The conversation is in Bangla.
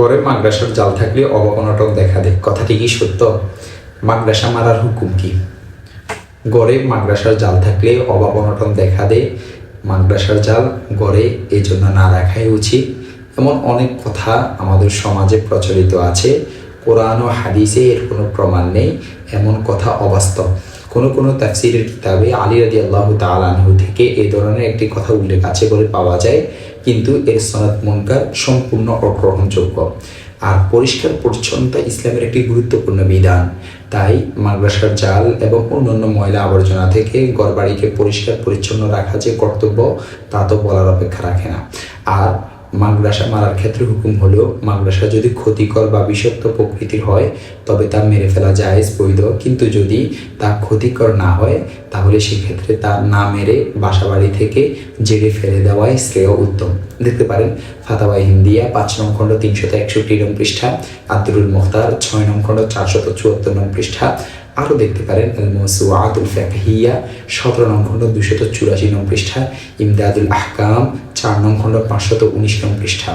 গড়ে মাদ্রাসার জাল থাকলে অবনটন দেখা দেয়, কথাটি কি সত্য? মাদ্রাসা মারার হুকুম কি? গড়ে মাদ্রাসার জাল থাকলে অনটন দেখা দেয়, মাদ্রাসার জাল গড়ে এই জন্য না রাখাই উচিত, এমন অনেক কথা আমাদের সমাজে প্রচলিত আছে। কোরআন ও হাদিসে এর কোনো প্রমাণ নেই, এমন কথা অবাস্তব। কোনো তাফসিরের কিতাবে আলী রাদিয়াল্লাহু তাআলা আনহু থেকে এই ধরনের একটি কথা উল্লেখ আছে বলে পাওয়া যায়, কিন্তু এর সনদ মুনকার, সম্পূর্ণ অগ্রহণযোগ্য। আর পরিষ্কার পরিচ্ছন্নতা ইসলামের একটি গুরুত্বপূর্ণ বিধান। তাই মাদ্রাসার জাল এবং অন্যান্য ময়লা আবর্জনা থেকে ঘরবাড়িকে পরিষ্কার পরিচ্ছন্ন রাখা যে কর্তব্য, তা তো বলার অপেক্ষা রাখে না। আর মাদ্রাসা মারার ক্ষেত্রে হুকুম হলো, মাদ্রাসা যদি ক্ষতিকর বা বিষাক্ত প্রকৃতির হয় তবে তা মেরে ফেলা জায়েজ, বৈধ। কিন্তু যদি তা ক্ষতিকর না হয় তাহলে সেক্ষেত্রে তা না মেরে বাসাবাড়ি থেকে জেরে ফেলে দেওয়াই শ্রেয়, উত্তম। দেখতে পারেন ফাতাওয়া হিন্দিয়া 5 নং খণ্ড 361 নং পৃষ্ঠা, আব্দুল মুখতার 6 নং খণ্ড 474 নং পৃষ্ঠা। আরও দেখতে পারেন আল মাওসুআতুল ফিকহিয়া 17 নং খণ্ড 284 নং পৃষ্ঠা, ইমদাদুল আহকাম 4 নং খণ্ড 519 নং পৃষ্ঠা।